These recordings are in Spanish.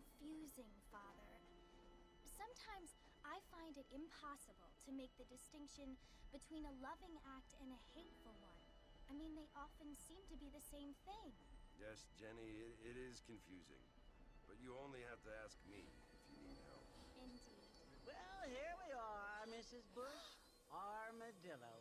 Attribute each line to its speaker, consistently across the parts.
Speaker 1: confusing, Father. Sometimes I find it impossible to make the distinction between a loving act and a hateful one. I mean, they often seem to be the same thing.
Speaker 2: Yes, Jenny, it is confusing. But you only have to ask me if you need help.
Speaker 1: Indeed.
Speaker 3: Well, here we are, Mrs. Bush. Armadillo.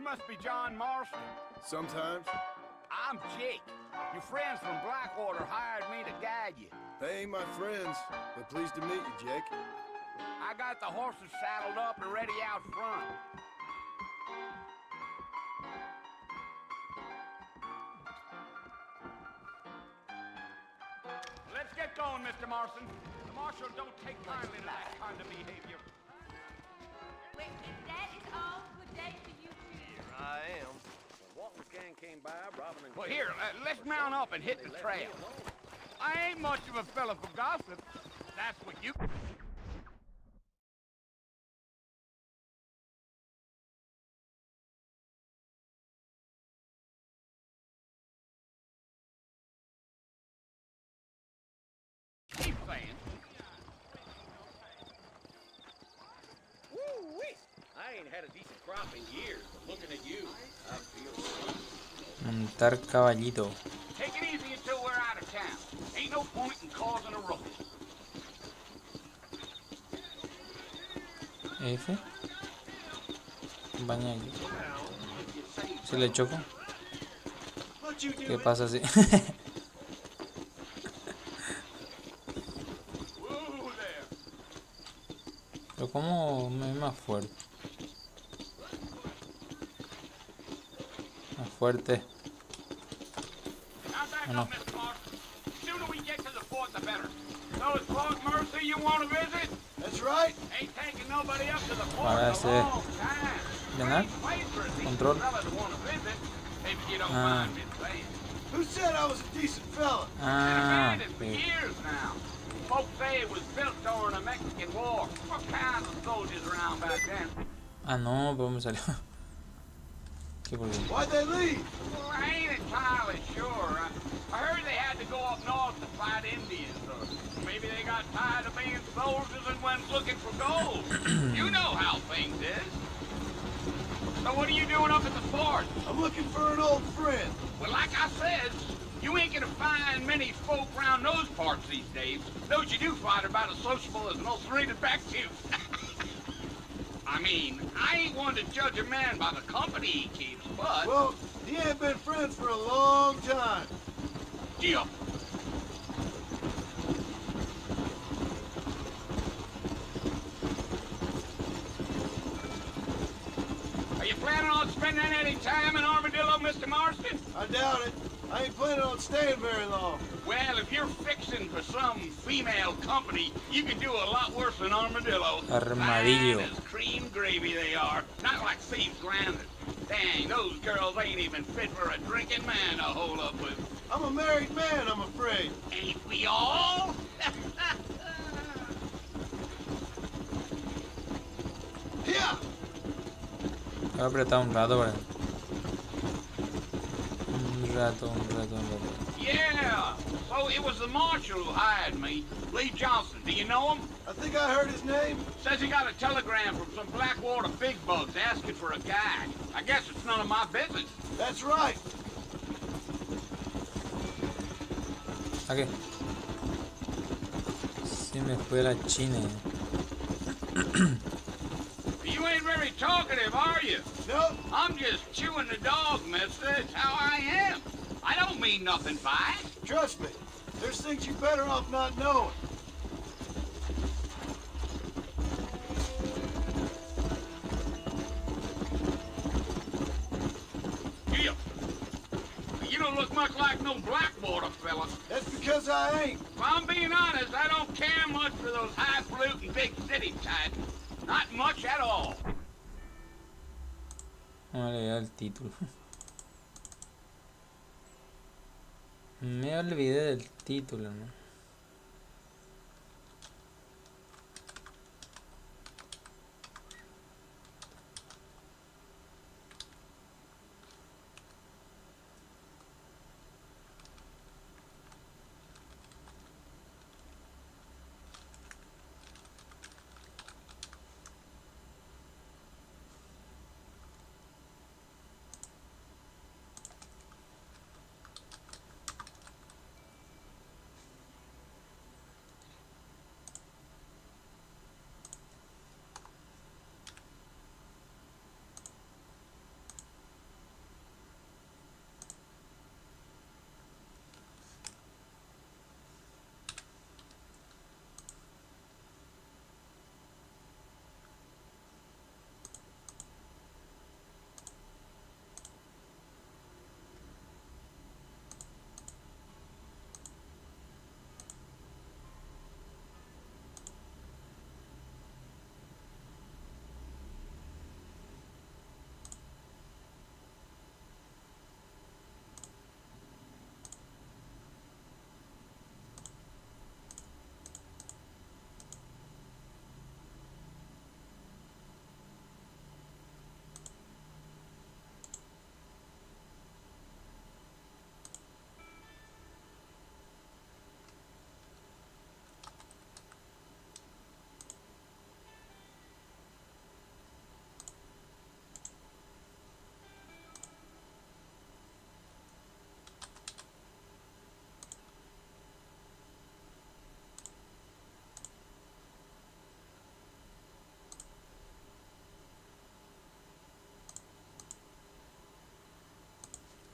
Speaker 4: Must be John Marston.
Speaker 2: Sometimes.
Speaker 4: I'm Jake. Your friends from Blackwater hired me to guide you.
Speaker 2: They ain't my friends, but pleased to meet you, Jake.
Speaker 4: I got the horses saddled up and ready out front. Let's get going, Mr. Marston. The marshal don't take kindly to that kind of behavior.
Speaker 5: Wait, if that is all, good day to you too.
Speaker 2: I am. The Walton's gang came by, robbing and...
Speaker 4: Well, here, let's mount up and hit the trail. I ain't much of a fella for gossip. That's what you... keep saying.
Speaker 6: Woo-wee! I ain't had a decent crop in years, but looking at you, I feel
Speaker 7: Montar caballito.
Speaker 4: Take it easy until we're out of town. Ain't no point in causing a ruckus.
Speaker 7: F. Baña aquí. Si le choco. ¿Qué pasa si? Pero como me es más fuerte. Más fuerte.
Speaker 4: Now back up, Mr. Marston. The sooner we get to the fort, the better. So it's Clark Mercy you want to visit?
Speaker 2: That's right.
Speaker 4: Ain't taking nobody up to the fort
Speaker 7: Para
Speaker 4: in a
Speaker 7: ese
Speaker 4: long time.
Speaker 7: ganar. Control.
Speaker 4: Maybe you don't mind me saying.
Speaker 2: Who said I was a decent fella?
Speaker 7: Ah,
Speaker 4: Been for
Speaker 7: okay.
Speaker 4: years now. Folks say it was built during the Mexican War. What kind of soldiers around back then?
Speaker 7: Ah, no, pero me salió. ¿Qué por qué?
Speaker 2: Why'd they leave?
Speaker 4: Well, I ain't entirely sure. I heard they had to go up north to fight Indians, or maybe they got tired of being soldiers and went looking for gold. You know how things is. So what are you doing up at the fort?
Speaker 2: I'm looking for an old friend.
Speaker 4: Well, like I said, you ain't gonna find many folk around those parts these days. Those you do find are about as sociable as an ulcerated back tooth. I mean, I ain't one to judge a man by the company he keeps, but...
Speaker 2: Well, he ain't been friends for a long time.
Speaker 4: Gee up. Are you planning on spending any time in Armadillo, Mr. Marston?
Speaker 2: I doubt it. I ain't planning on staying very long.
Speaker 4: Well, if you're fixing for some female company, you can do a lot worse than Armadillo.
Speaker 7: Armadillo.
Speaker 4: Fine as cream gravy they are. Not like Steve's Grandin. Dang, those girls ain't even fit for a drinking man to hold up with.
Speaker 2: I'm a married man, I'm afraid.
Speaker 4: Ain't we all?
Speaker 2: Here!
Speaker 7: Voy a apretar un rato para... Un rato.
Speaker 4: Yeah. So it was the marshal who hired me. Lee Johnson. Do you know him?
Speaker 2: I think I heard his name.
Speaker 4: Says he got a telegram from some Blackwater big bugs asking for a guide. I guess it's none of my business.
Speaker 2: That's right.
Speaker 7: ¿A qué? Se me fue la China.
Speaker 4: You ain't very talkative, are you?
Speaker 2: No,
Speaker 4: I'm just chewing the dog, mister. It's how I am. I don't mean nothing by it.
Speaker 2: trust me. There's things you're better off not knowing.
Speaker 4: Yeah. You don't look much like no Blackwater fella.
Speaker 2: That's because I ain't.
Speaker 4: If I'm being honest, I don't care much for those highfalutin big city types. Not much at all.
Speaker 7: Vamos a leer el título. Me olvidé del título, ¿no?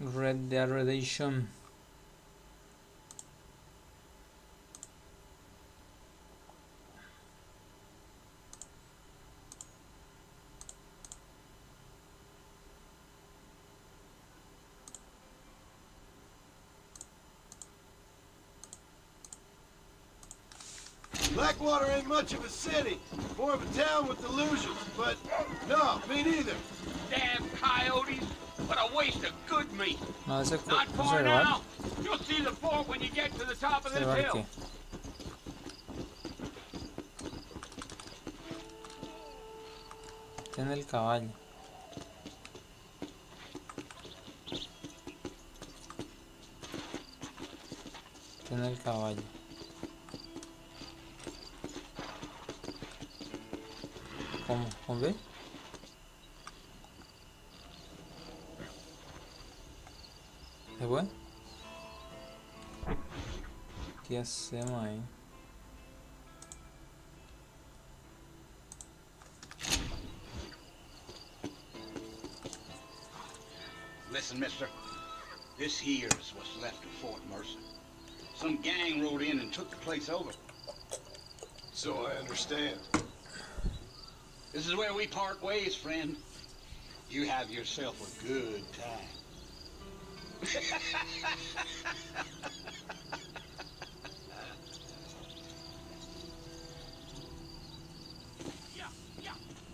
Speaker 7: Red Dead Redemption.
Speaker 2: Blackwater ain't much of a city. More of a town with delusions, but no, me neither.
Speaker 4: Damn coyotes. What a waste of good meat.
Speaker 7: No, ese
Speaker 4: Not
Speaker 7: es
Speaker 4: far
Speaker 7: el
Speaker 4: now. You'll see the fort when you get to the top of this
Speaker 7: bar
Speaker 4: hill.
Speaker 7: que tiene el caballo. Tiene el caballo. ¿Cómo? ¿Cómo ve? ¿Es bueno? ¿Qué hacemos ahí?
Speaker 8: Listen, mister. This here is what's left of Fort Mercer. Some gang rode in and took the place over.
Speaker 2: So I understand.
Speaker 8: This is where we part ways, friend. You have yourself a good time.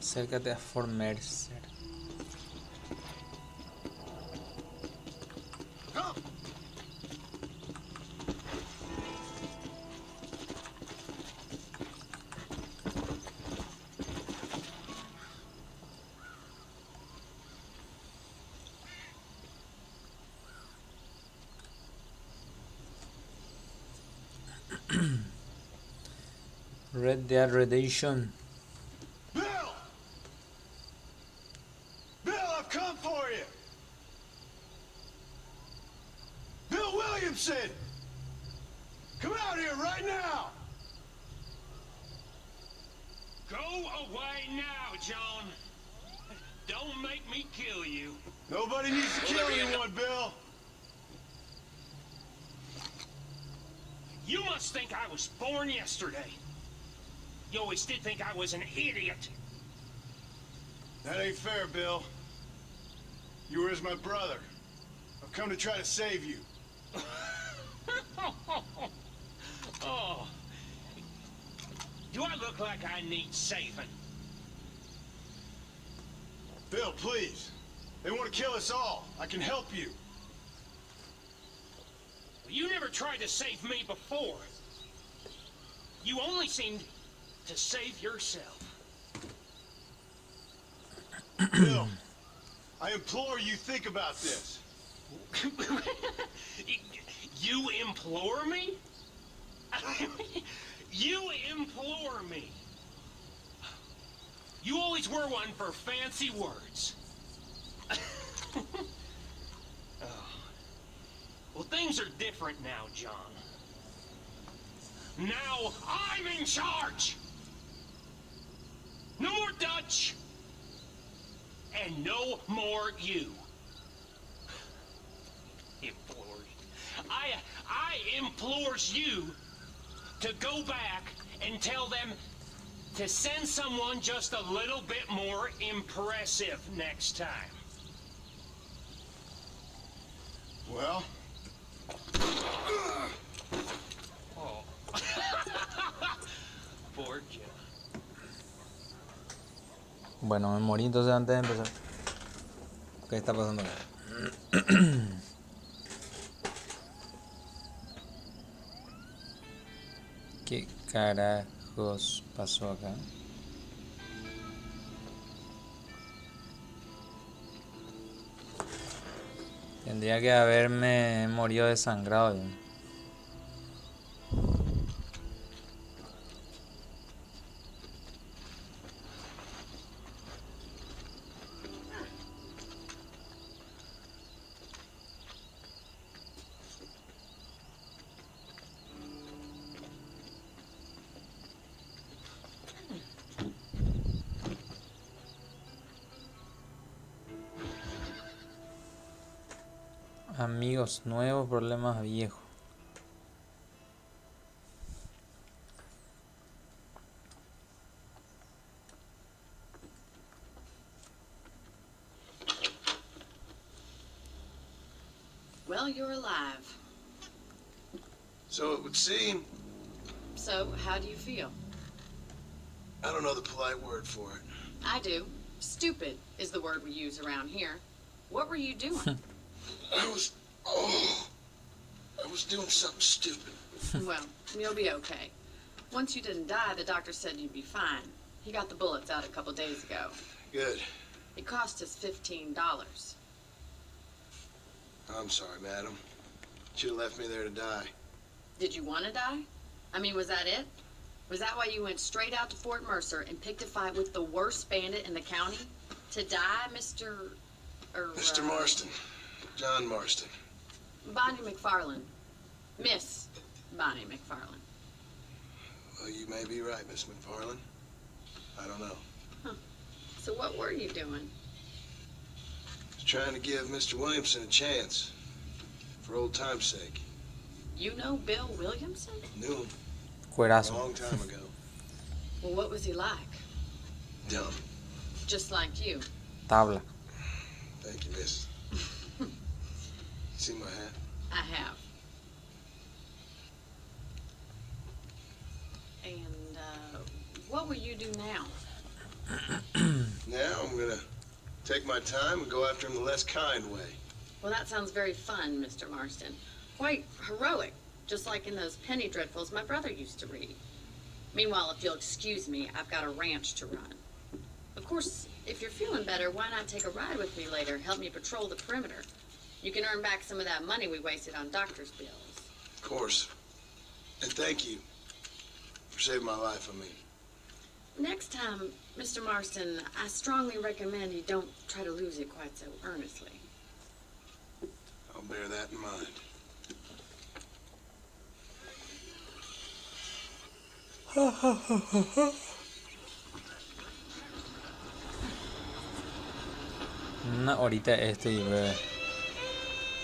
Speaker 7: Acércate a Fort Mercer. Red Dead Redemption.
Speaker 9: Bill! Bill, I've come for you! Bill Williamson! Come out here right now!
Speaker 10: Go away now, John. Don't make me kill you.
Speaker 9: Nobody needs to kill anyone, Bill.
Speaker 10: You must think I was born yesterday. You always did think I was an idiot.
Speaker 9: That ain't fair, Bill. You were as my brother. I've come to try to save you.
Speaker 10: Oh. Do I look like I need saving?
Speaker 9: Bill, please. They want to kill us all. I can help you.
Speaker 10: You never tried to save me before. You only seemed to save yourself.
Speaker 9: Bill, I implore you, think about this.
Speaker 10: You implore me? You implore me. You always were one for fancy words. Oh. Well, things are different now, John. Now I'm in charge. No more Dutch. And no more you. Implores. I implores you to go back and tell them to send someone just a little bit more impressive next time.
Speaker 9: Well?
Speaker 10: Oh. Poor John.
Speaker 7: Bueno, me morí entonces antes de empezar. ¿Qué está pasando acá? ¿Qué carajos pasó acá? Tendría que haberme morido desangrado ya. Amigos nuevos, problemas viejos.
Speaker 11: Well, you're alive.
Speaker 9: So it would seem.
Speaker 11: So, how do you feel?
Speaker 9: I don't know the polite word for it.
Speaker 11: I do. Stupid is the word we use around here. What were you doing?
Speaker 9: I was doing something stupid.
Speaker 11: Well, you'll be okay. Once you didn't die, the doctor said you'd be fine. He got the bullets out a couple days ago.
Speaker 9: Good.
Speaker 11: It cost us $15.
Speaker 9: I'm sorry, madam. Should have left me there to die.
Speaker 11: Did you want to die? I mean, was that it? Was that why you went straight out to Fort Mercer and picked a fight with the worst bandit in the county? To die, Mr.
Speaker 9: Mr. Marston. John Marston.
Speaker 11: Bonnie McFarland. Miss Bonnie McFarland.
Speaker 9: Well, you may be right, Miss McFarland. I don't know.
Speaker 11: Huh. So what were you doing?
Speaker 9: Just trying to give Mr. Williamson a chance. For old time's sake.
Speaker 11: You know Bill Williamson?
Speaker 9: Knew him. A
Speaker 7: Cuerazo.
Speaker 9: long time ago.
Speaker 11: Well, what was he like?
Speaker 9: Dumb.
Speaker 11: Just like you.
Speaker 7: Tabla.
Speaker 9: Thank you, miss. See my hat?
Speaker 11: I have. And, what will you do now?
Speaker 9: Now I'm gonna take my time and go after him the less kind way.
Speaker 11: Well, that sounds very fun, Mr. Marston. Quite heroic, just like in those penny dreadfuls my brother used to read. Meanwhile, if you'll excuse me, I've got a ranch to run. Of course, if you're feeling better, why not take a ride with me later? Help me patrol the perimeter. You can earn back some of that money we wasted on doctor's bills.
Speaker 9: Of course. And thank you For saving my life, I mean.
Speaker 11: Next time, Mr. Marston, I strongly recommend you don't try to lose it quite so earnestly.
Speaker 9: I'll bear that in mind.
Speaker 7: Una horita esto y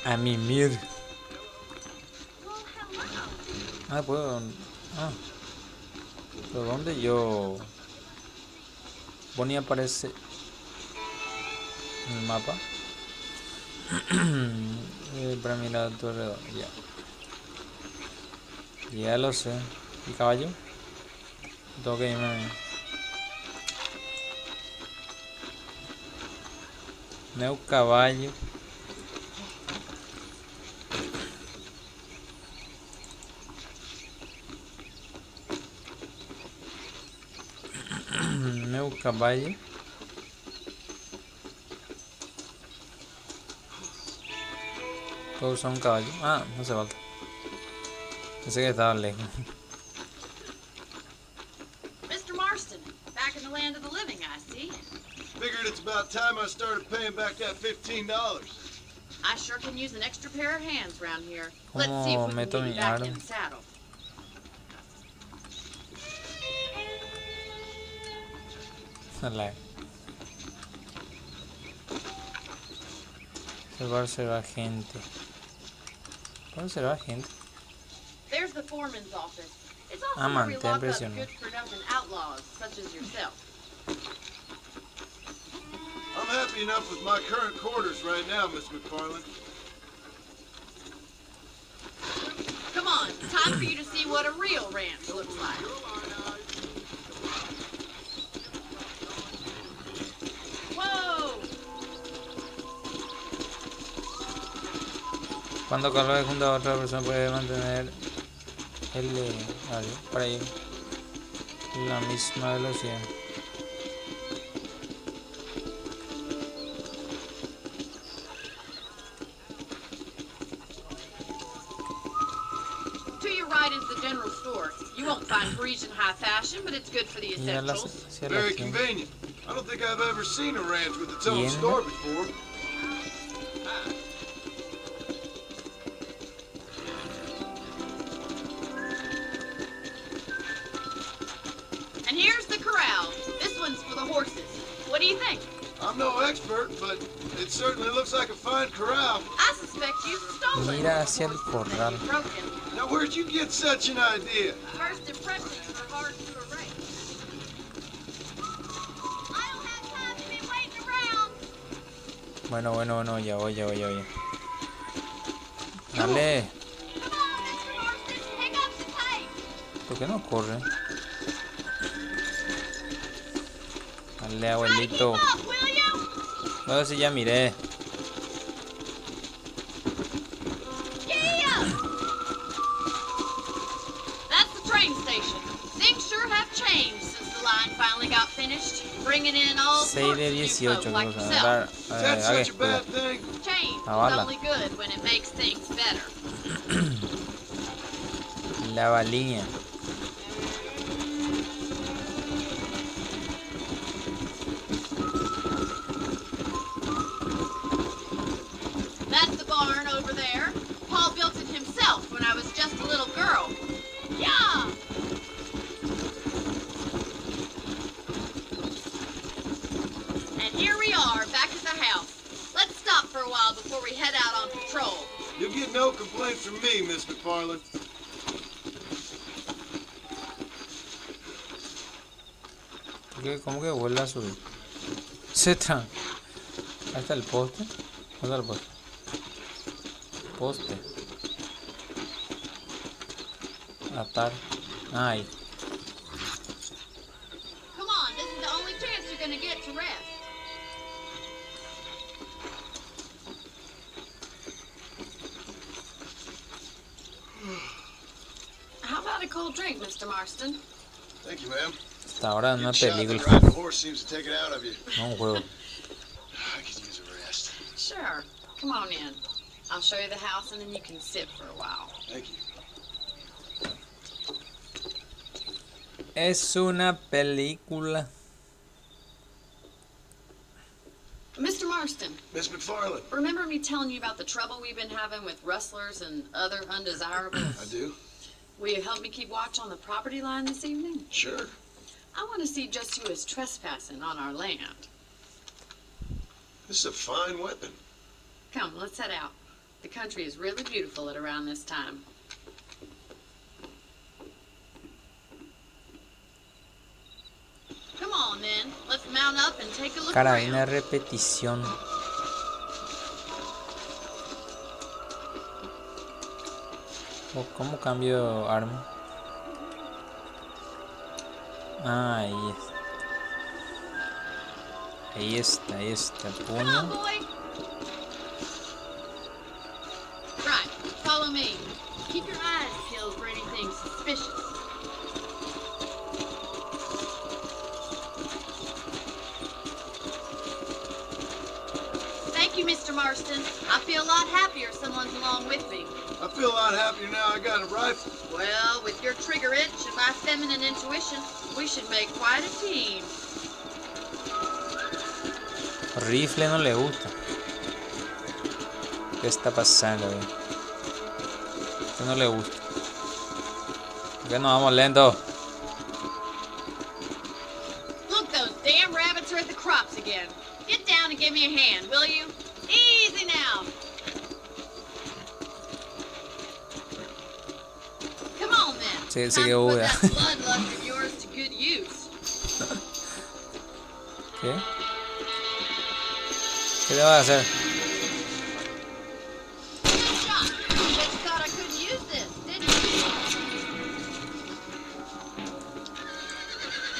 Speaker 7: a mimir. Ah, puedo. Ah. ¿Pero dónde yo? Bonnie aparece en el mapa. Para mirar a tu alrededor. Ya. Ya lo sé. ¿Y caballo? Tengo que irme. Meu caballo. Meu caballo. Puedo usar un caballo. Ah, no hace falta. Pensé que estaba lejos.
Speaker 11: Mr. Marston, back in the land of the living, I see.
Speaker 9: Figured it's about time I started paying back that $15.
Speaker 11: I sure can use an extra pair of hands around here. Let's see if we can get you back in the saddle.
Speaker 7: Observar gente. ¿Puedo observar gente?
Speaker 11: There's the foreman's office. It's also where we lock up good-for-nothing outlaws, such as yourself.
Speaker 9: I'm happy enough with my current quarters right now, Miss McFarland.
Speaker 11: Come on, time for you to see what a real ranch looks like. Whoa!
Speaker 7: Cuando carga junto a otra persona puede mantener el para ir la misma velocidad.
Speaker 11: To your right is the general store. You won't find Parisian high fashion, but it's good for the essentials.
Speaker 9: Very convenient. I don't think I've ever seen a ranch with its own store before.
Speaker 11: And here's the corral. This one's for the horses. What do you think?
Speaker 9: I'm no expert, but it certainly looks like a fine corral.
Speaker 11: I suspect you stole it.
Speaker 7: Mira hacia el corral.
Speaker 9: Now, where'd you get such an idea?
Speaker 11: First impressions are hard to erase. I don't have time to be waiting around.
Speaker 7: Bueno, ya voy. Dale.
Speaker 11: Come on, Mr. Marston, pick up the pace.
Speaker 7: ¿Por qué no corre? Dale, abuelito. No, si ya miré.
Speaker 11: Yeah! That's the train station. Things sure have changed since the line finally got finished, bringing in all sorts of new folk like yourself.
Speaker 9: Is that such a bad thing?
Speaker 11: Change is only good when it makes things better.
Speaker 7: La balía.
Speaker 11: That's the barn over there. Paul built it himself when I was just a little girl. Yeah! And here we are, back at the house. Let's stop for a while before we head out on patrol.
Speaker 9: You'll get no complaints from me, Miss McFarland.
Speaker 7: ¿Cómo que vuelve a subir? Se está. Ahí está el poste. ¿Dónde está el poste? Poste. Atar. Ahí.
Speaker 11: Come on, this is the only chance you're gonna get to rest. How about a cold drink, Mr. Marston?
Speaker 9: Thank you, ma'am.
Speaker 7: Hasta ahora una película.
Speaker 9: The horse seems to take it out of you.
Speaker 7: No un juego.
Speaker 9: I could use a rest.
Speaker 11: Sure. Come on in. I'll show you the house and then you can sit for a while.
Speaker 9: Thank you.
Speaker 7: Es una película.
Speaker 11: Mr. Marston.
Speaker 9: Miss McFarland.
Speaker 11: Remember me telling you about the trouble we've been having with rustlers and other undesirables?
Speaker 9: I do.
Speaker 11: Will you help me keep watch on the property line this evening?
Speaker 9: Sure.
Speaker 11: I want to see just who is trespassing on our land.
Speaker 9: This is a fine weapon.
Speaker 11: Come, let's head out. The country is really beautiful at around this time. Come on, then. Let's mount up and take a look
Speaker 7: Carabina
Speaker 11: around.
Speaker 7: repetición. ¿Cómo cambio arma? Ah, ahí está. Ahí está.
Speaker 11: Come on,
Speaker 7: Puño.
Speaker 11: boy. Right, follow me. Keep your eyes peeled for anything suspicious. Thank you, Mr. Marston. I feel a lot happier someone's along with me.
Speaker 9: I feel a lot happier now I got a rifle.
Speaker 11: Well, with your trigger itch and my feminine intuition, we should make quite a team.
Speaker 7: Rifle no le gusta. ¿Qué está pasando? ¿Qué no le gusta? ¿Por qué nos vamos lento?
Speaker 11: Look, those damn rabbits are at the crops again. Get down and give me a hand, will you? Easy now. Come on, then.
Speaker 7: Sí,
Speaker 11: Time
Speaker 7: que
Speaker 11: to put
Speaker 7: huya.
Speaker 11: that bloodlust of yours to good use.
Speaker 7: ¿Qué? ¿Qué le vas a hacer?
Speaker 11: Good shot. Bet you thought I couldn't use this, didn't you?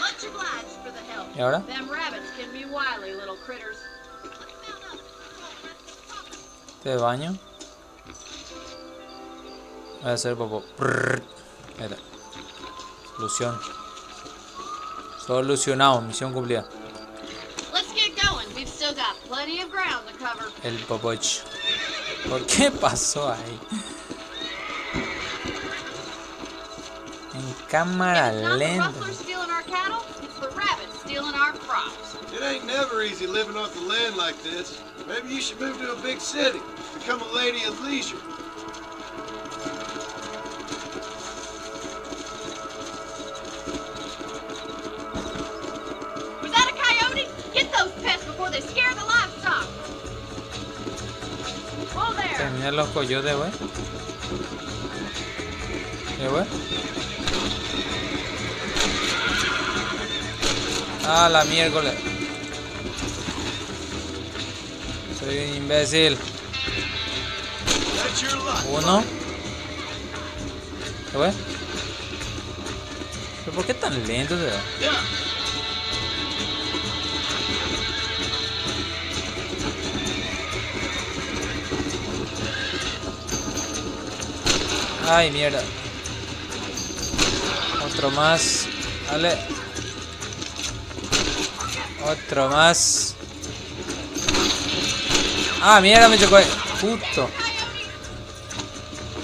Speaker 11: Much obliged for the help.
Speaker 7: ¿Y ahora?
Speaker 11: Them rabbits can be wily little critters.
Speaker 7: ¿Este baño? Voy a hacer popó. Ahí está. Solución. Solucionado. Misión cumplida.
Speaker 11: Let's get going. We've still got plenty of ground to cover.
Speaker 7: El popoch. ¿Por qué pasó ahí? En cámara
Speaker 11: It's not the
Speaker 7: lenta.
Speaker 11: rustlers stealing our cattle, it's the rabbits stealing our crops.
Speaker 9: It ain't never easy living off the land like this. Maybe you should move to a big city. Become a lady of leisure.
Speaker 11: Was that a coyote? Get those pests before they scare the livestock. Whoa there.
Speaker 7: Terminé los coyotes, güey. ¿Qué, güey? Ah, la miércoles. Soy un imbécil.
Speaker 9: That's your luck.
Speaker 7: Uno. ¿Qué, güey? ¿Pero por qué tan lento se va? Ay, mierda. Otro más. Dale. Otro más. Ah, mierda, me chocó. Justo.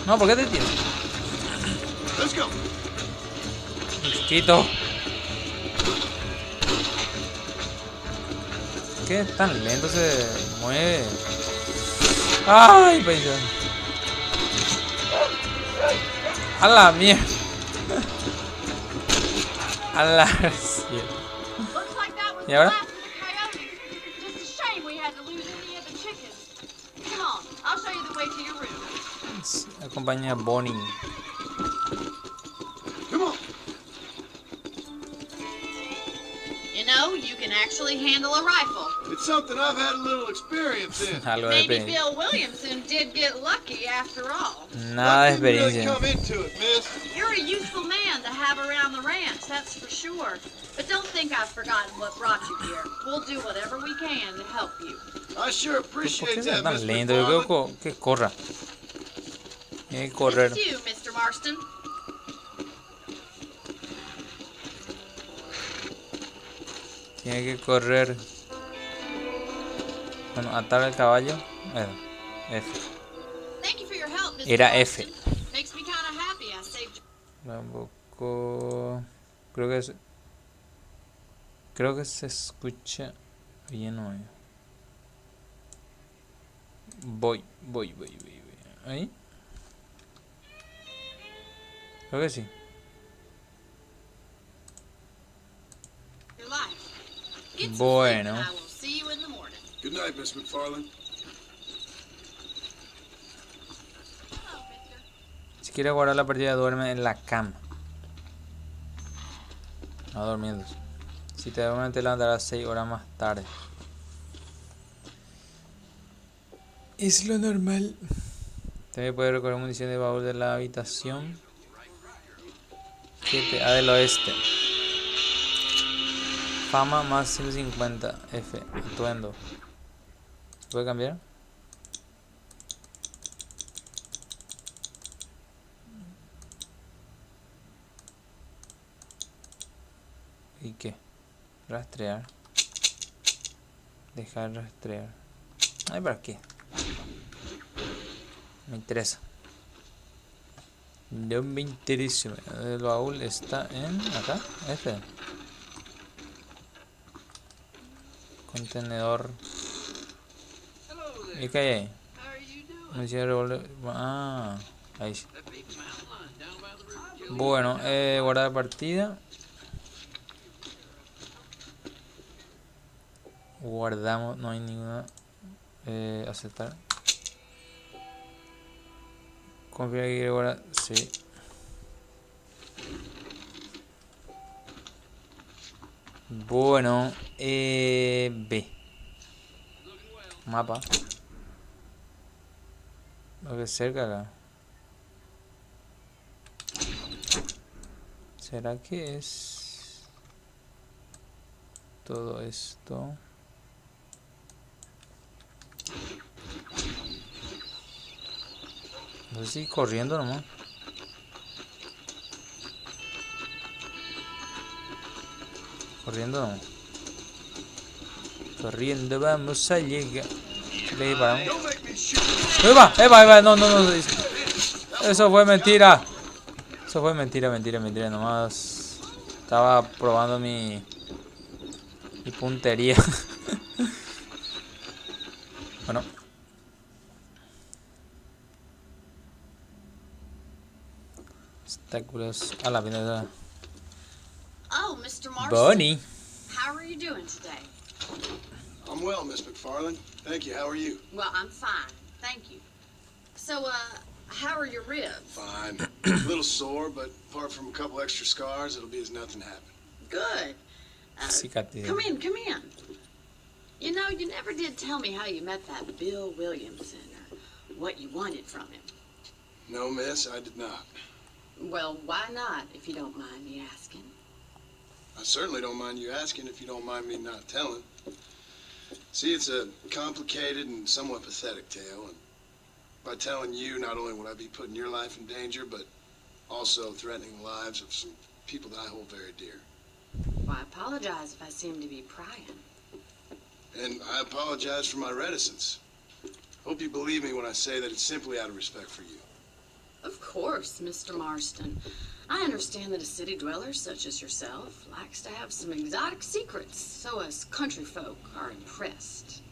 Speaker 7: No, ¿por qué te tiro?
Speaker 9: Let's go.
Speaker 7: Quito. ¿Qué tan lento se mueve? Ay, paisano. A la mierda. A la mierda.
Speaker 11: Looks like that was
Speaker 7: ¿Y
Speaker 11: the
Speaker 7: ahora?
Speaker 11: last of the coyotes. Just a shame we had to lose any of the chickens. Come on, I'll show you the way to your room.
Speaker 7: Acompaña a Bonnie.
Speaker 9: Come on.
Speaker 11: You know, you can actually handle a rifle.
Speaker 9: It's something I've had a little experience in.
Speaker 7: Algo de
Speaker 11: Maybe
Speaker 7: experiencia.
Speaker 11: Bill Williamson did get lucky after all.
Speaker 7: Nada de
Speaker 9: Luck didn't really
Speaker 7: experiencia.
Speaker 9: come into it, miss.
Speaker 11: You're a useful man to have around the ranch, that's for sure. But don't think I've forgotten what brought you here. We'll do whatever we can to help you.
Speaker 9: I sure
Speaker 7: ¿Por
Speaker 9: appreciate
Speaker 7: qué
Speaker 9: that,
Speaker 7: está
Speaker 9: Miss
Speaker 7: tan lento? Yo creo
Speaker 9: McFarland.
Speaker 7: que corra. Tiene que correr.
Speaker 11: It's you, Mr. Marston.
Speaker 7: Tiene que correr. Bueno, atar al caballo. F.
Speaker 11: Thank you for your help, Mr.
Speaker 7: Era F.
Speaker 11: Marston. Makes me kind of happy I saved you.
Speaker 7: Tampoco. Creo que se escucha bien hoy. Voy. ¿Ahí? Creo que sí. Bueno.
Speaker 9: Good night, Miss McFarland.
Speaker 7: Si quiere guardar la partida, duerme en la cama. No durmiendo. Si te duermes, te levantarás 6 horas más tarde. Es lo normal. También puedes recoger munición de baúl de la habitación. 7A del oeste. Fama más 150. F. Atuendo. ¿Se puede cambiar? ¿Y qué? Rastrear. Dejar rastrear. Ay, ¿para qué? Me interesa. No me interesa. El baúl está en... acá. F. Contenedor. ¿Y qué hay ahí? Munición de revólver. Ah, ahí sí. Bueno, guardar partida. Guardamos, no hay ninguna. Aceptar. Confía que quiere guardar. Sí. Bueno, B. Mapa. Lo que es cerca acá. ¿Será que es todo esto? No sé si corriendo nomás. Corriendo. Corriendo vamos a llegar. Le disparamos. ¡Eva! No. Eso fue mentira. Eso fue mentira. Nomás estaba probando mi puntería. Bueno. Obstáculos a la vida.
Speaker 11: Oh, Mr. Marston.
Speaker 7: Bonnie.
Speaker 11: How are you doing today?
Speaker 9: I'm well, Miss McFarland. Thank you. How are you?
Speaker 11: Well, I'm fine. Thank you. So, how are your ribs?
Speaker 9: Fine. A little sore, but apart from a couple extra scars, it'll be as nothing happened.
Speaker 11: Good. Come in. You know, you never did tell me how you met that Bill Williamson or what you wanted from him.
Speaker 9: No, miss, I did not.
Speaker 11: Well, why not, if you don't mind me asking?
Speaker 9: I certainly don't mind you asking if you don't mind me not telling. See, it's a complicated and somewhat pathetic tale, and by telling you, not only would I be putting your life in danger, but also threatening the lives of some people that I hold very dear.
Speaker 11: Well, I apologize if I seem to be prying.
Speaker 9: And I apologize for my reticence. Hope you believe me when I say that it's simply out of respect for you.
Speaker 11: Of course, Mr. Marston. I understand that a city dweller such as yourself likes to have some exotic secrets, so us country folk are impressed.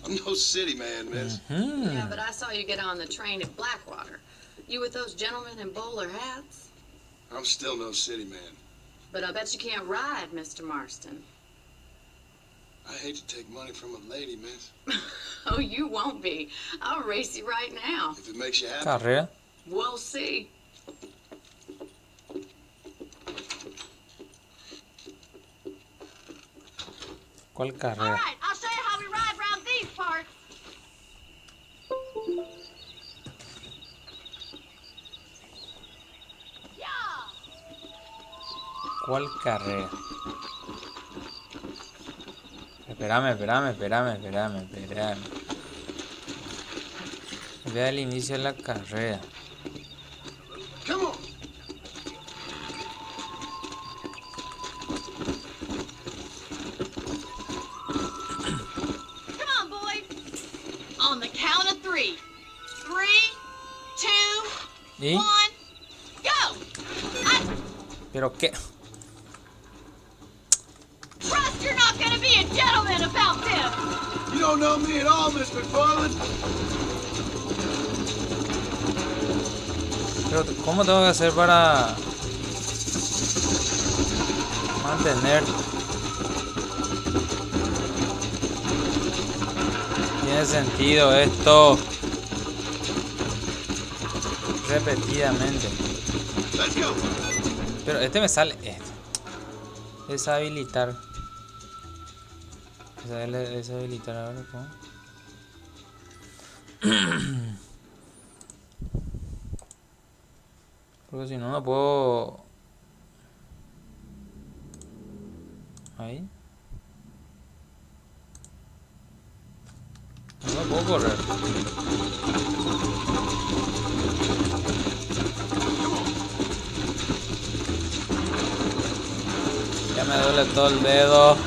Speaker 9: I'm no city man, miss.
Speaker 11: Yeah, but I saw you get on the train at Blackwater. You with those gentlemen in bowler hats?
Speaker 9: I'm still no city man.
Speaker 11: But I bet you can't ride, Mr. Marston.
Speaker 9: I hate to take money from a lady, miss.
Speaker 11: Oh, you won't be. I'll race you right now.
Speaker 9: If it makes you happy.
Speaker 7: Carrera.
Speaker 11: We'll see.
Speaker 7: ¿Cuál
Speaker 5: All
Speaker 7: carrera?
Speaker 5: right, I'll show you how we ride around these parts. Yeah.
Speaker 7: ¿Cuál carrera? Espérame. Ve al inicio de la carrera.
Speaker 9: Come on.
Speaker 5: Come on, boys.
Speaker 11: On the count of 3. 3, 2,
Speaker 7: ¿Y?
Speaker 5: 1, go.
Speaker 7: ¿Pero qué?
Speaker 5: Rust, you're not gonna be a gentleman about this!
Speaker 9: You don't know me at all, Miss McFarland.
Speaker 7: Pero ¿cómo tengo que hacer para mantener? Tiene sentido esto. Repetidamente. Pero este me sale esto. Deshabilitar. Deshabilitar ahora, ¿cómo? Porque si no, no puedo... Ahí. No puedo correr. Ya me duele todo el dedo.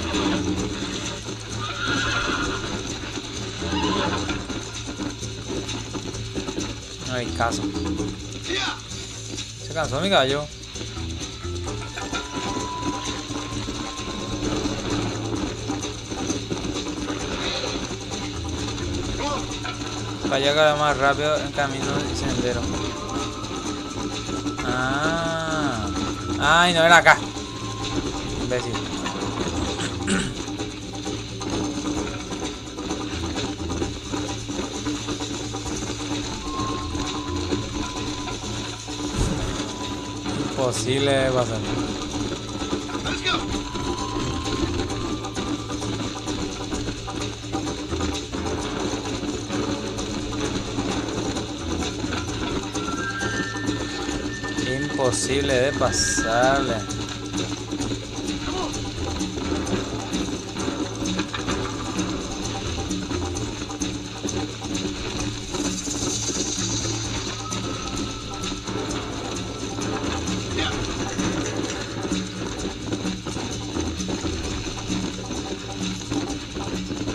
Speaker 7: No hay caso. Se cansó mi gallo. Para llegar más rápido en camino y sendero. Ah. Ay, no era acá. Imbécil. Imposible de pasar. Imposible de pasarle.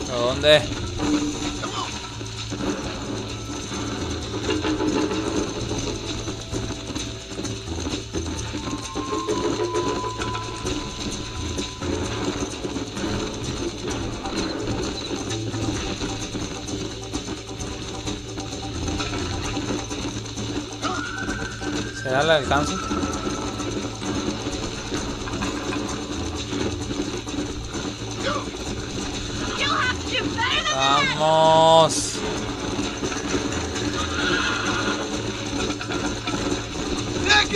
Speaker 7: ¿A dónde? ¿Será el alcance? Vamos.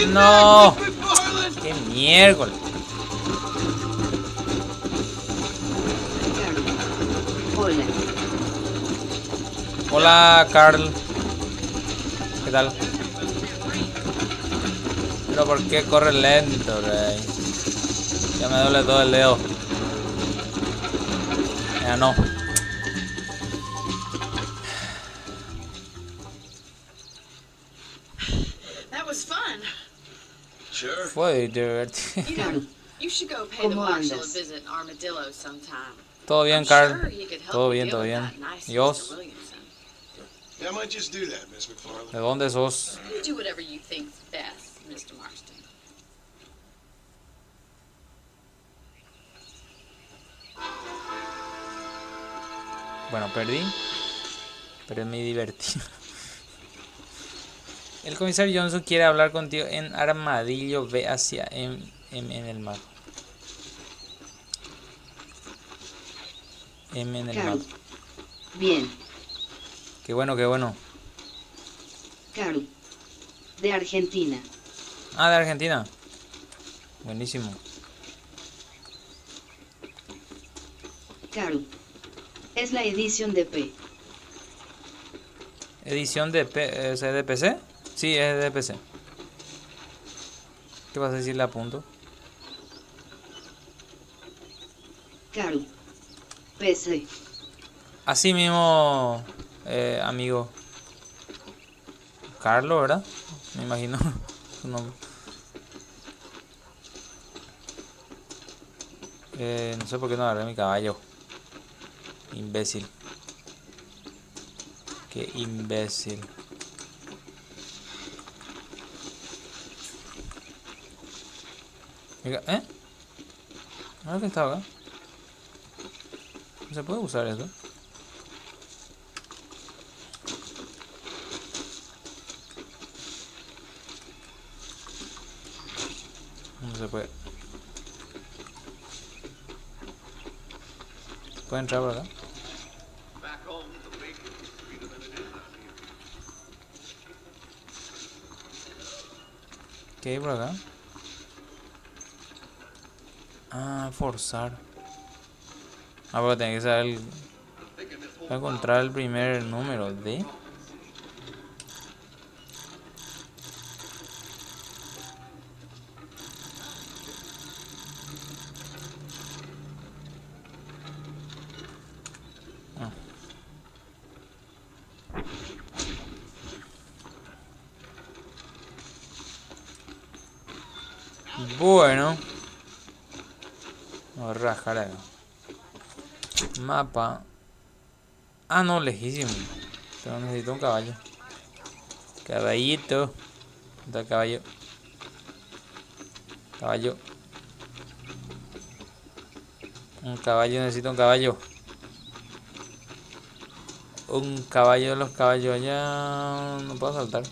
Speaker 7: No. Qué miércoles.
Speaker 12: Hola.
Speaker 7: Hola, Carl. ¿Qué tal? Pero ¿por qué corre lento, rey? Ya me duele todo el dedo. Ya no.
Speaker 11: That was fun.
Speaker 9: Sure.
Speaker 7: Fue divertido.
Speaker 11: You know, you should go pay the
Speaker 12: ¿Cómo
Speaker 11: marshal a
Speaker 12: andas?
Speaker 11: visit in Armadillo sometime.
Speaker 7: Todo bien,
Speaker 11: I'm
Speaker 7: Carl.
Speaker 11: sure he could help
Speaker 7: Todo
Speaker 11: you
Speaker 7: bien,
Speaker 11: deal
Speaker 7: todo
Speaker 11: with
Speaker 7: bien.
Speaker 11: that nice
Speaker 7: ¿Y
Speaker 11: Mr.
Speaker 7: vos?
Speaker 11: Williamson.
Speaker 9: Yeah, I might just do that, Miss McFarland.
Speaker 7: ¿De dónde sos?
Speaker 11: You do whatever you think's best, Mr. Marston.
Speaker 7: Bueno, perdí. Pero es muy divertido. El comisario Johnson quiere hablar contigo en Armadillo. Ve hacia en el mapa. M en el
Speaker 12: Carl.
Speaker 7: mapa.
Speaker 12: Bien.
Speaker 7: Qué bueno, qué bueno.
Speaker 12: Carl. De Argentina.
Speaker 7: Ah, de Argentina. Buenísimo.
Speaker 12: Carl. Es la edición de P.
Speaker 7: Edición de ¿es de PC? Sí, es de PC. ¿Qué vas a decir? Le apunto.
Speaker 12: Carl. PC.
Speaker 7: Así mismo, amigo. Carlos, ¿verdad? Me imagino su nombre. No sé por qué no agarré mi caballo. Imbécil. Qué imbécil. ¿Eh? Ahora que estaba acá. ¿No se puede usar eso? No se puede. ¿Puede entrar por acá? ¿Qué hay por acá? Ah, forzar. Ah, pero tengo que saber para encontrar el primer número de. Ah. Bueno. Vamos a rajar acá. Mapa. Ah, no, lejísimo. Pero necesito un caballo. Caballito. ¿Dónde está el caballo? Caballo. Un caballo, necesito un caballo. Un caballo de los caballos allá. No puedo saltar.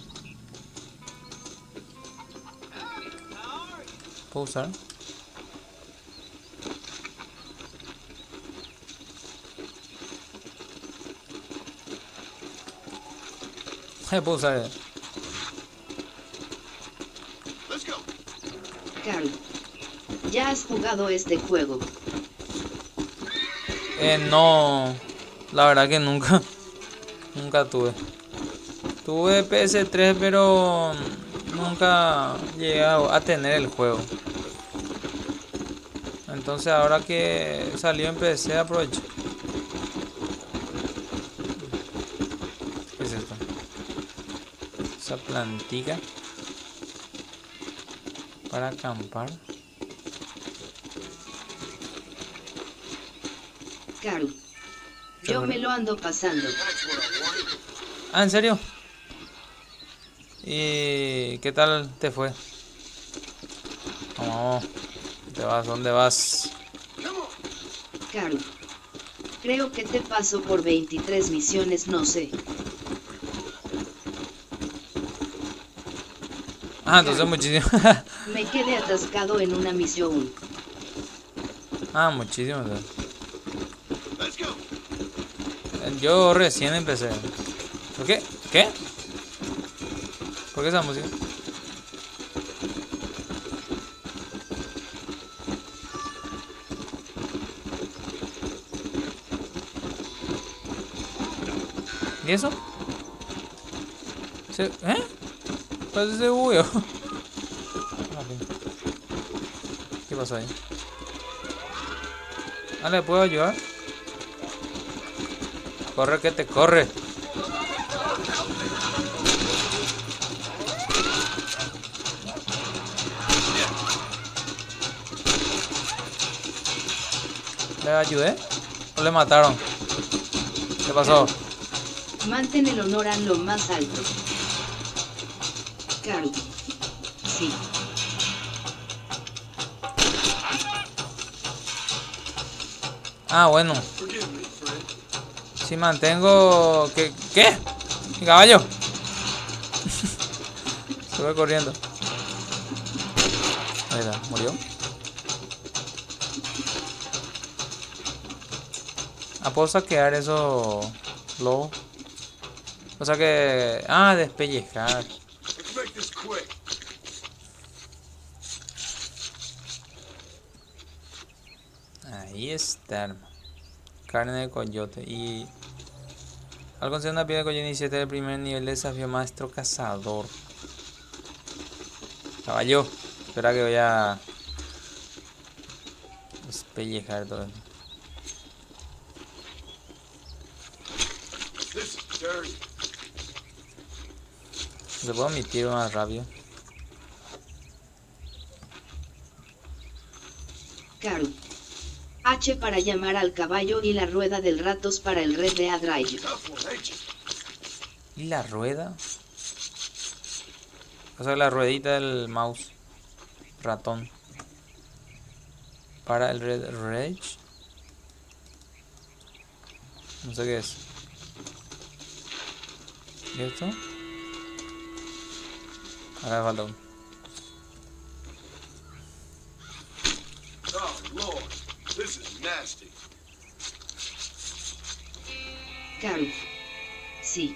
Speaker 7: ¿Puedo usar? Puedo usar.
Speaker 12: Carl, ¿ya has jugado este juego?
Speaker 7: No. La verdad que nunca. Nunca tuve. Tuve PS3, pero nunca llegué a tener el juego. Entonces ahora que salió en PC aprovecho. ¿Qué es esto? Esa plantica para acampar.
Speaker 12: Carl, yo me lo ando pasando.
Speaker 7: Ah, ¿en serio? ¿Y qué tal te fue? Vamos, ¿te vas? ¿Dónde vas?
Speaker 12: Carl, creo que te paso por 23 misiones, no sé.
Speaker 7: Ah, entonces muchísimo.
Speaker 12: Me quedé atascado en una misión.
Speaker 7: Ah, muchísimo. Yo recién empecé. ¿Por qué? ¿Qué? ¿Por qué esa música? ¿Y eso? ¿Eh? Pues ese bugueo. ¿Qué pasó ahí? Ah, ¿le puedo ayudar? Corre que te corre. ¿Le ayudé? ¿O le mataron? ¿Qué pasó?
Speaker 12: Mantén el honor a lo más alto. Carl. Sí.
Speaker 7: Ah, bueno. Si mantengo... ¿Qué? Mi caballo. Se va corriendo. Ahí está, murió. Ah, puedo saquear eso. Lobo. O sea que... Ah, despellejar. Ahí está. Carne de coyote. Y... al conseguir una piel de coyote 17 del primer nivel de desafío maestro cazador. Caballo. Espera que voy a... despellejar todo esto. ¿Se puede omitir más rápido?
Speaker 12: Carl. H para llamar al caballo y la rueda del ratos para el red de Adrive.
Speaker 7: ¿Y la rueda? O sea, la ruedita del mouse. Ratón. para el Red Rage. No sé qué es. ¿Y esto? Acá falta uno.
Speaker 9: Oh, Lord. This is nasty.
Speaker 12: Carl. Sí.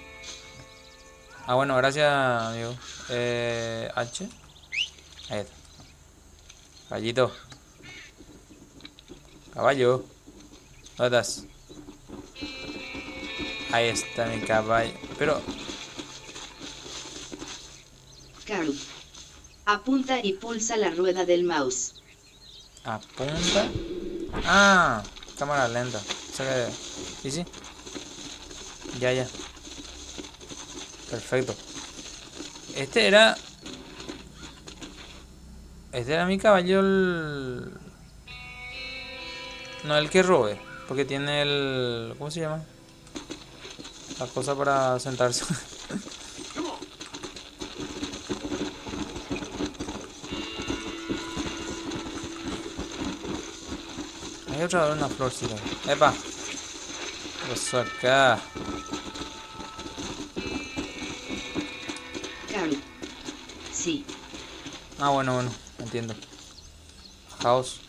Speaker 7: Ah, bueno, gracias, amigo. H. Ahí está. Caballito. Caballo. ¿Dónde estás? Ahí está mi caballo. Pero...
Speaker 12: Carl. Apunta y pulsa la rueda del mouse.
Speaker 7: Apunta. Ah, cámara lenta. O sea que... ¿Y sí? Ya. Perfecto. Este era mi caballo no el que robe. Porque tiene el... ¿Cómo se llama? La cosa para sentarse. Hay otra vez una florcita. ¡Epa! Eso acá.
Speaker 12: Carl. Sí.
Speaker 7: Ah, bueno, entiendo. House.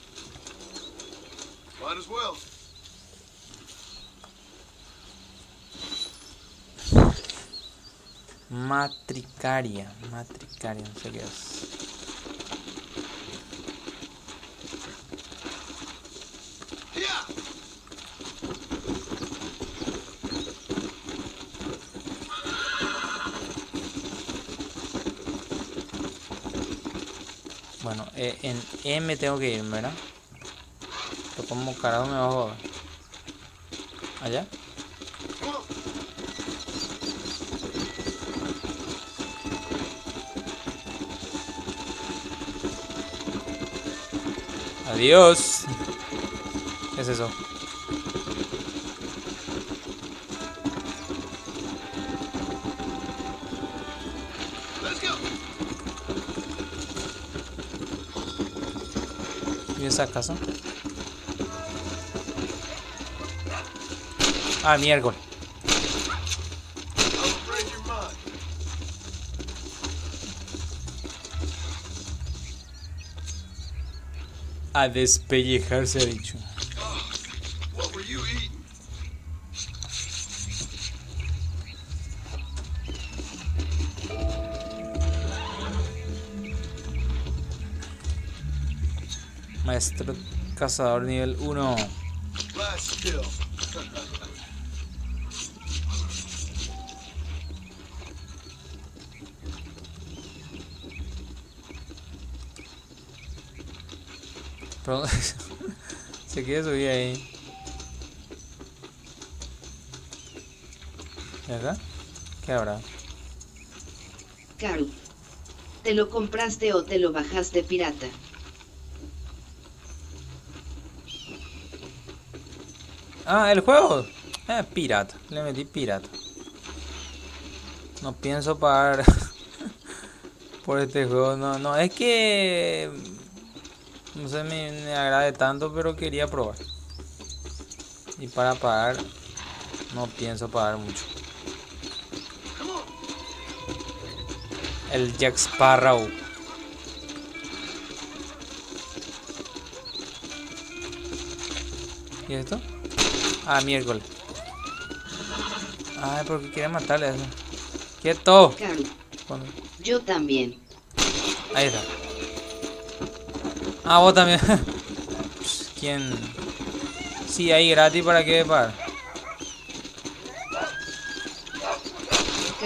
Speaker 9: Might as well.
Speaker 7: Matricaria, no sé qué es. Bueno, en M tengo que ir, ¿verdad? Pero como carajo me bajo allá. Adiós. ¿Qué es eso? ¿Y esa casa? Ah, miércoles. A despellejarse ha dicho.
Speaker 9: What were you eating?
Speaker 7: Maestro cazador nivel 1.
Speaker 9: Last kill.
Speaker 7: Pero se quiere subir ahí. ¿Y acá? ¿Qué habrá?
Speaker 12: Carl. ¿Te lo compraste o te lo bajaste pirata?
Speaker 7: Ah, el juego. Pirata. Le metí pirata. No pienso pagar por este juego. No, es que no sé, me agrade tanto, pero quería probar. Y para pagar, no pienso pagar mucho. El Jack Sparrow. ¿Y esto? Ah, miércoles. Ay, porque quiere matarle a eso. ¡Quieto!
Speaker 12: Carl. Yo también.
Speaker 7: Ahí está. Ah, vos también. ¿Quién? Sí, ahí gratis, ¿para qué pagar?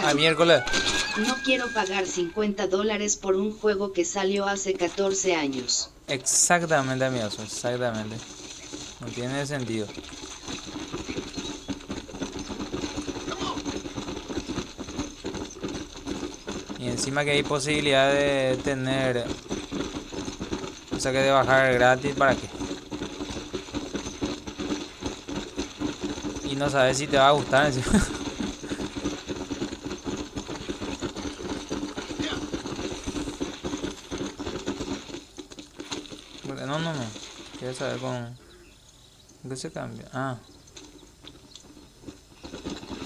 Speaker 7: Ah, miércoles.
Speaker 12: No quiero pagar $50 por un juego que salió hace 14 años.
Speaker 7: Exactamente, amigos, exactamente. No tiene sentido. Y encima que hay posibilidad de tener... O sea, que de bajar gratis, ¿para qué? Y no sabes si te va a gustar encima. No. Quiero saber con qué se cambia. Ah,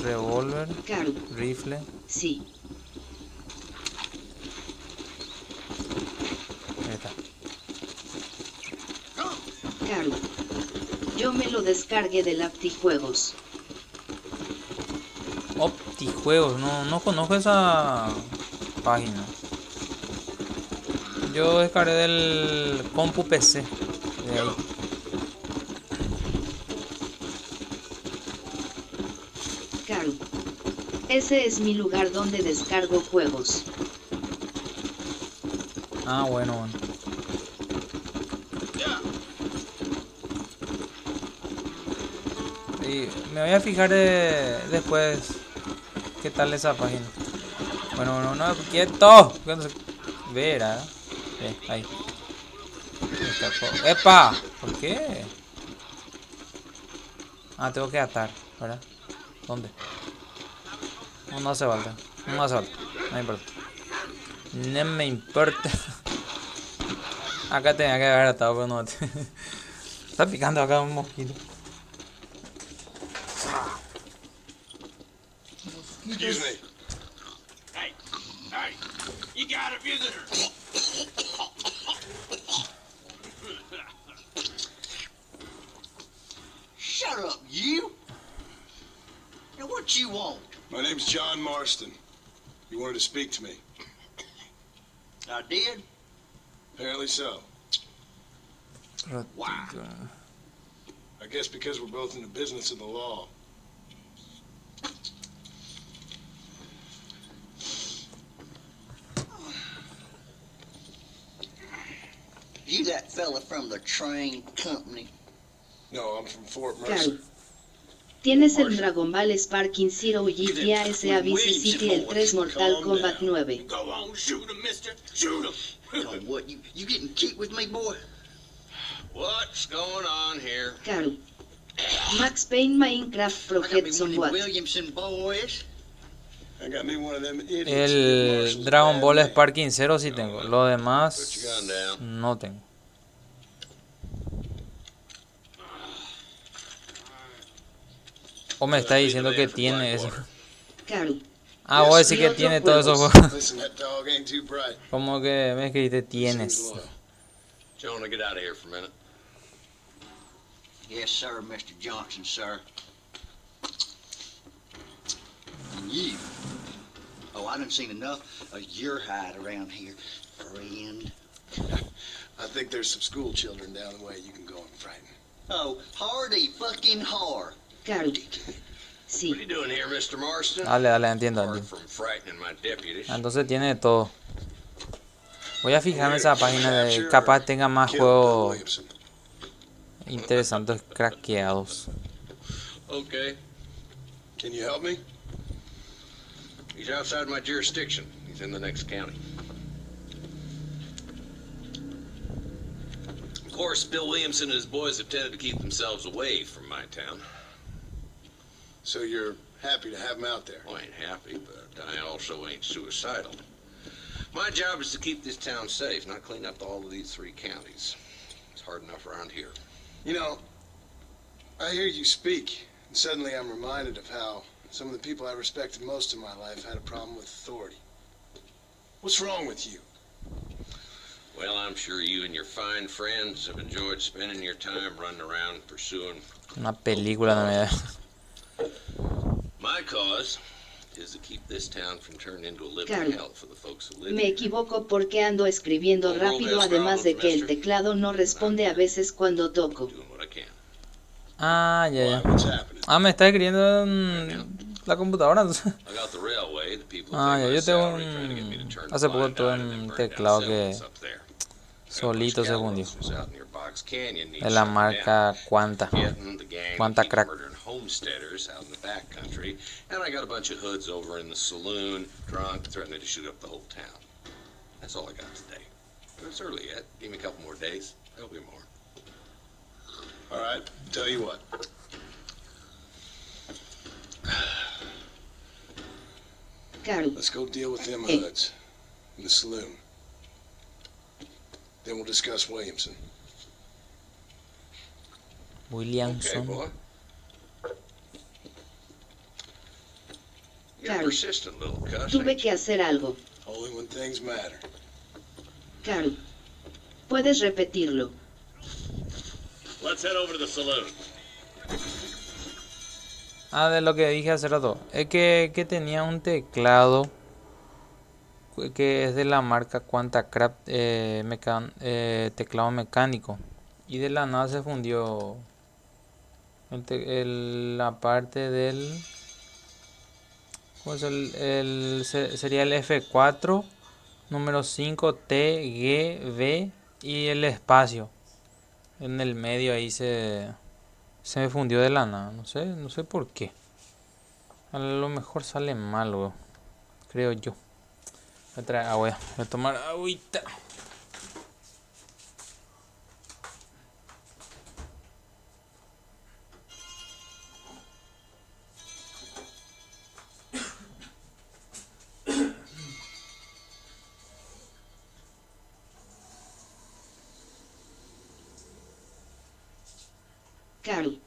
Speaker 7: revólver,
Speaker 12: Carl.
Speaker 7: rifle.
Speaker 12: Sí.
Speaker 7: Ahí está.
Speaker 12: Carl. Yo me lo descargué del Aptijuegos.
Speaker 7: Optijuegos, no conozco esa página. Yo descargué del compu PC. De ahí.
Speaker 12: Carl. Ese es mi lugar donde descargo juegos.
Speaker 7: Ah, bueno. Y me voy a fijar después qué tal esa página. Bueno, no, quieto. Verá. Ahí. ¡Epa! ¿Por qué? Ah, tengo que atar, ¿verdad? ¿Dónde? No hace falta. No hace falta. No me importa. No me importa. Acá tenía que haber atado, pero no. Está picando acá un mosquito.
Speaker 8: Excuse me. Hey, you got a visitor. Shut up, you. Now what you want?
Speaker 9: My name's John Marston. You wanted to speak to me.
Speaker 8: I did?
Speaker 9: Apparently so.
Speaker 8: Why?
Speaker 9: I guess because we're both in the business of the law.
Speaker 8: You that fella from the train company?
Speaker 9: No, I'm from Fort
Speaker 12: Carl.
Speaker 9: Mercer.
Speaker 12: Tienes el Dragon Ball Sparking Zero GTA SA Vice City el 3 Mortal Kombat 9.
Speaker 8: Go on, shoot him, mister. Shoot him. Oh, what, you getting cute with me, boy? What's going on here?
Speaker 12: Carl. Max Payne Minecraft Project Somewhat.
Speaker 8: Williamson boys.
Speaker 9: I got me one of them idiots.
Speaker 7: El Dragon Ball Sparking 0 sí tengo. Lo demás no tengo. ¿O me está diciendo que tiene eso?
Speaker 12: Carl.
Speaker 7: Ah, voy a decir que tiene todos esos juegos.
Speaker 9: Listen, that dog ain't too bright.
Speaker 7: Como que me escribiste tienes.
Speaker 6: Jonah, get out of here for a minute.
Speaker 8: Yes, sir, Mr. Johnson, sir. And you? Oh, I done seen enough of your hide around here, friend.
Speaker 9: I think there's some school children down the way you can go and frighten.
Speaker 8: Oh, hardy fucking har.
Speaker 12: Carl. Sí.
Speaker 6: What are you doing here, Mr. Marston?
Speaker 7: Dale, entiendo.
Speaker 6: Apart from frightening my deputies.
Speaker 7: Entonces tiene de todo. Voy a fijarme esa página de capaz tenga más juegos interesantes craqueados.
Speaker 6: Okay.
Speaker 9: Can you help me?
Speaker 6: He's outside my jurisdiction. He's in the next county. Of course, Bill Williamson and his boys have tended to keep themselves away from my town.
Speaker 9: So you're happy to have him out there?
Speaker 6: I ain't happy, but I also ain't suicidal. My job is to keep this town safe, not clean up all of these 3 counties. It's hard enough around here.
Speaker 9: You know, I hear you speak, and suddenly I'm reminded of how some of the people I respected most in my life had a problem with authority. What's wrong with you?
Speaker 6: Well, I'm sure you and your fine friends have enjoyed spending your time running around pursuing...
Speaker 7: Una película no me da.
Speaker 6: My cause is to keep this town from turning into a living
Speaker 12: Carl.
Speaker 6: hell for the folks who live
Speaker 12: Me
Speaker 6: here.
Speaker 12: equivoco porque ando escribiendo rápido, además de que el teclado no responde a veces cuando toco.
Speaker 7: Ah, ya. Ah, me está escribiendo en la computadora. Ah, ya, yo tengo un... Hace poco tuve un teclado que solito se fundió. De la marca Quanta. Quanta Crack.
Speaker 6: Homesteaders out in the back country, and I got a bunch of hoods over in the saloon, drunk, threatening to shoot up the whole town. That's all I got today. But it's early yet. Give me a couple more days. There'll be more.
Speaker 9: All right, tell you what.
Speaker 12: Carl.
Speaker 9: Let's go deal with them hoods in the saloon. Then we'll discuss Williamson.
Speaker 7: Williamson.
Speaker 6: boy. You're a
Speaker 12: Carl,
Speaker 6: persistent little cuss.
Speaker 12: tuve que hacer algo.
Speaker 9: Only when things matter.
Speaker 12: Carl, ¿puedes repetirlo?
Speaker 6: Let's head over to the saloon.
Speaker 7: Ah, de lo que dije hace rato. Es que tenía un teclado que es de la marca Quantacraft, teclado mecánico. Y de la nada se fundió la parte del... ¿cómo es sería el F4, número 5, T, G, V y el espacio. En el medio ahí se me fundió de la nada. No sé por qué. A lo mejor sale mal, weón, creo yo. Voy a traer agua. Voy a tomar agüita.
Speaker 12: Carl.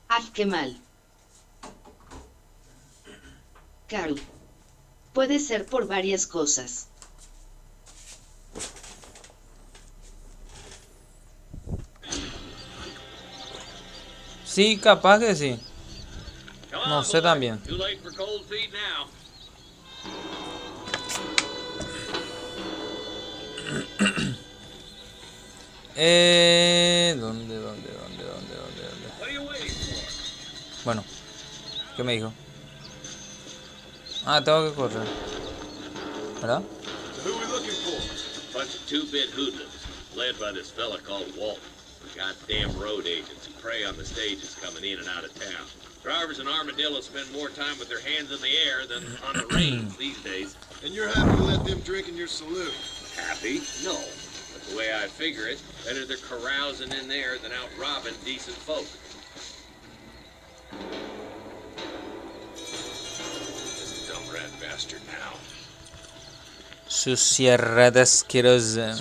Speaker 12: ¡Ah, qué mal! Carl. Puede ser por varias cosas.
Speaker 7: Sí, capaz que sí. No sé también.
Speaker 6: Too late for cold feet now.
Speaker 7: ¿Dónde? Bueno, ¿qué me dijo? Ah, tengo que correr, ¿verdad?
Speaker 6: So who we looking for? Bunch of two-bit hoodlums, led by this fella called Walt. Goddamn road agents who prey on the stages coming in and out of town. Drivers in Armadillo spend more time with their hands in the air than on the reins these days.
Speaker 9: And you're happy to let them drink in your saloon?
Speaker 6: Happy? No. But the way I figure it, better they're carousing in there than out robbing decent folk. This dumb rat bastard now.
Speaker 7: Suciedad asquerosa.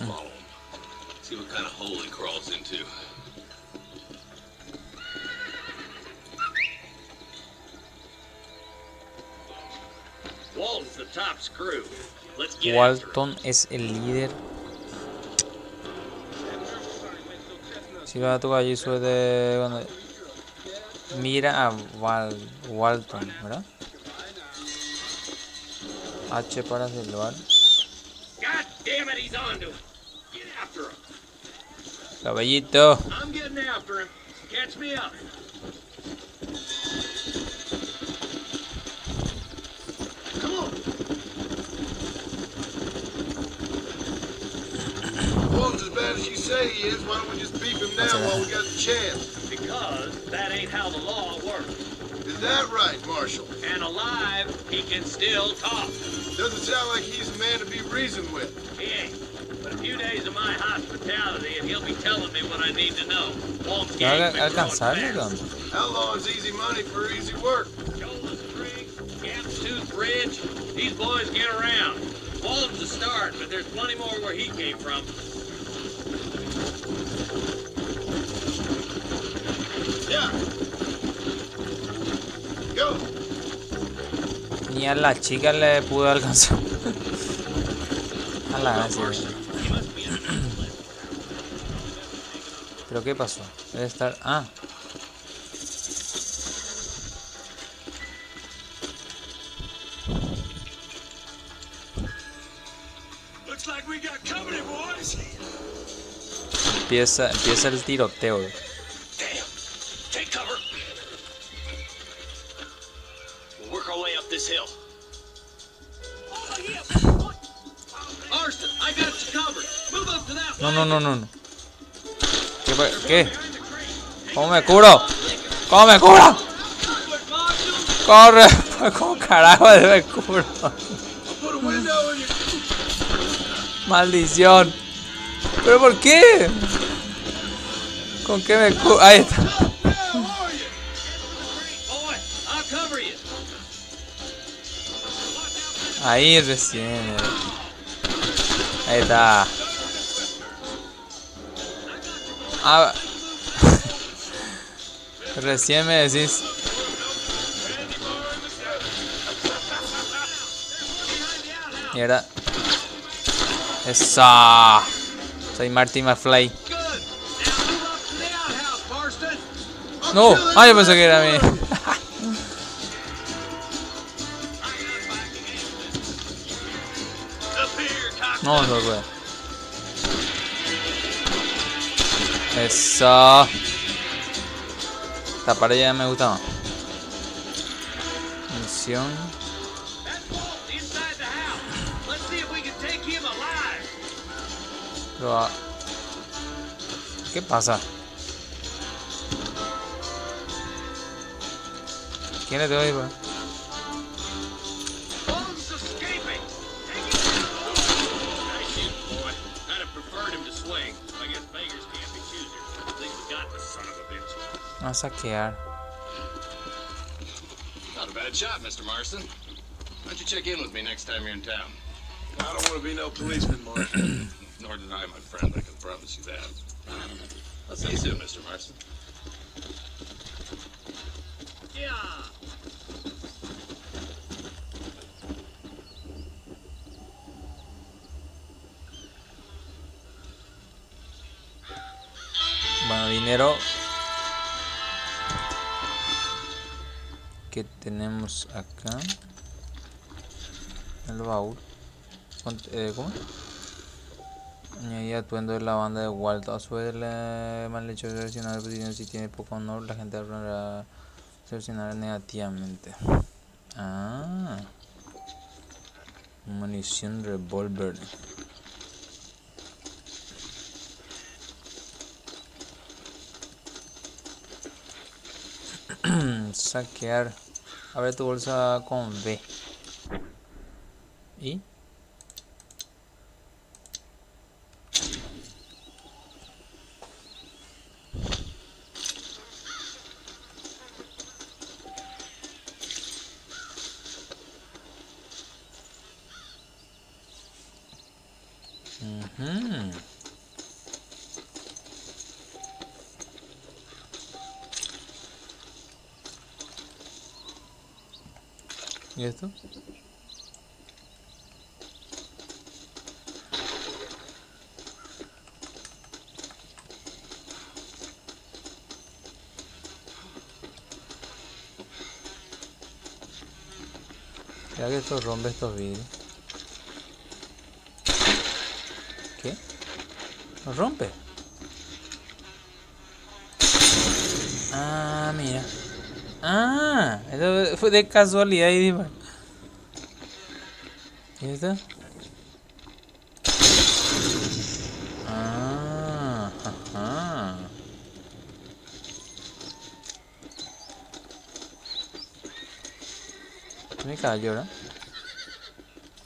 Speaker 6: See what kind of hole he crawls into. Walton's the top screw. Let's get
Speaker 7: Walton es el líder. Si va a tu calle suele cuando mira a Walton, ¿verdad? H para silbar.
Speaker 6: God damn it, he's onto him. Get after him.
Speaker 7: Caballito.
Speaker 6: I'm getting after him. Catch me up. Come on.
Speaker 9: Walton's as bad as you say he is. Why don't we just beef him now while we got the chance?
Speaker 6: Because that ain't how the law works.
Speaker 9: Is that right, Marshal?
Speaker 6: And alive, he can still talk.
Speaker 9: Doesn't sound like he's a man to be reasoned with.
Speaker 6: He ain't. But a few days of my hospitality and he'll be telling me what I need to know. Walt's game's been growing fast.
Speaker 9: How long is easy money for easy work?
Speaker 6: Shoulder Spring, Camp's Tooth Bridge, these boys get around. Walton's a start, but there's plenty more where he came from.
Speaker 9: Yeah. Go.
Speaker 7: Ni a la chica le pudo alcanzar. A la gracia. ¿Pero qué pasó? Debe estar... Ah. Empieza el tiroteo.
Speaker 10: Take cover. We'll work our way up this hill.
Speaker 6: Marston, I got you covered. Move up to that
Speaker 7: No. ¿Qué? ¿Cómo me curo? ¿Cómo me curo? Corre. ¿Cómo carajo me curo? Maldición. ¿Pero por qué? ¿Con qué me curo? Ahí está. Ahí recién. Ahí está. Recién me decís. Y ahora. ¡Esa! Soy Marty McFly. No, ah, yo pensé que era a mí. No, no puedo. Eso. Esta pared ya me gusta más. Misión. Pero, ¿qué pasa? ¿Quién le tengo ahí, pues? A saquear.
Speaker 6: Not a bad shot, Mr. Marston. Why don't you check in with me next time you're in town?
Speaker 2: I don't want to be no policeman, Marston.
Speaker 6: Nor deny, my friend, I can promise you that. I'll see you soon, Mr. Marston.
Speaker 10: Yeah.
Speaker 7: Bueno, dinero que tenemos acá. El baúl. ¿Cómo? Añadir atuendo de la banda de Walt. A su vez, el mal hecho de seleccionar posiciones si tiene poco honor, la gente aprender seleccionar negativamente. Ah, munición revólver. Saquear. Abre tu bolsa con B. ¿Y? ¿Y esto? Ya que esto rompe estos vidrios. ¿Qué? ¿Lo rompe? Ah, mira. Ah, eso fue de casualidad y dime. ¿Y esto? Ah, ajá. Es mi caballo, ¿verdad?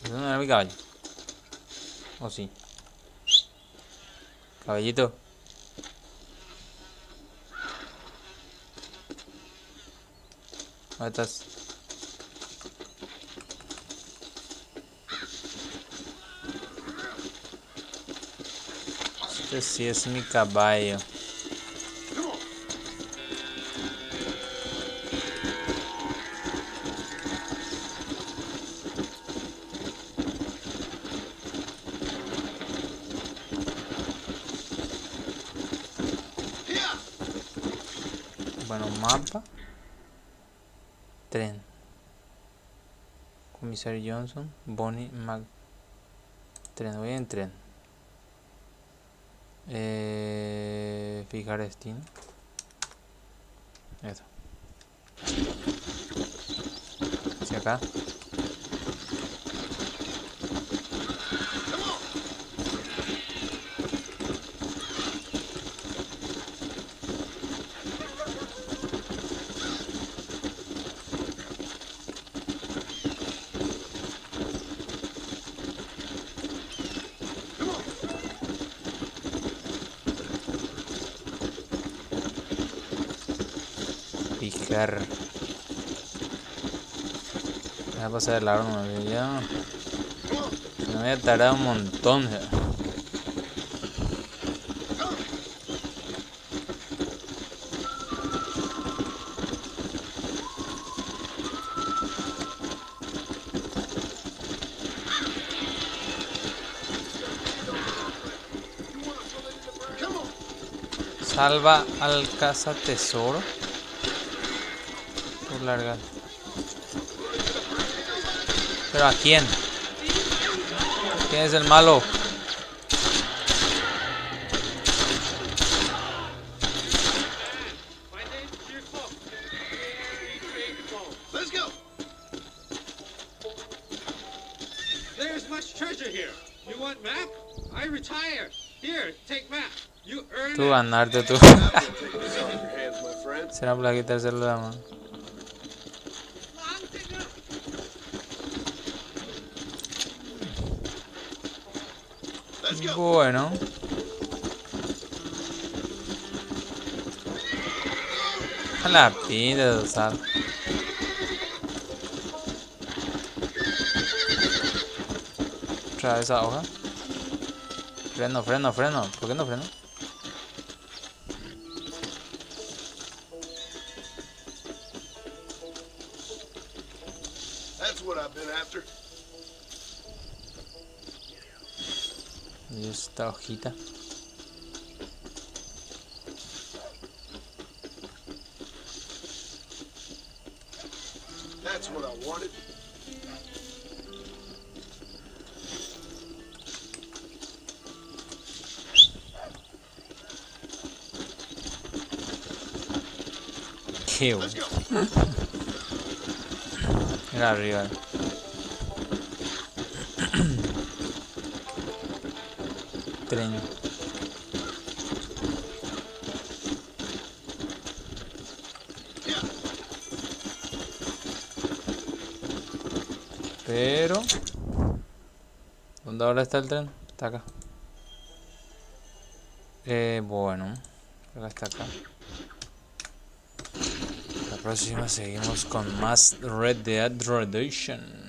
Speaker 7: Eso no era mi caballo. ¿O sí? Caballito. ¿Dónde estás? Este sí es mi caballo. Bueno, mapa. Tren. Comisario Johnson. Bonnie Mac. Tren, voy en tren. Fijar destino. Eso. Hacia acá. Fijar. Voy a pasar el arma ya. Me voy a tardar un montón. Salva al cazatesoro. Por larga. ¿Pero a quién? ¿Quién es el malo?
Speaker 13: Let's go. There's much treasure here. You want map? I retire. Here, take map. You earn
Speaker 7: Tú ganarte tú. Será para quitárselo de la mano. Bueno. A la pinta de usar. Otra vez esa hoja. Freno. ¿Por qué no freno?
Speaker 9: That's what I've been after.
Speaker 7: Y esta hojita.
Speaker 9: That's what I wanted.
Speaker 7: Qué bueno. Mira arriba. Tren. Pero ¿dónde ahora está el tren? Está acá. Bueno, acá está acá. La próxima seguimos con más Red Dead Redemption.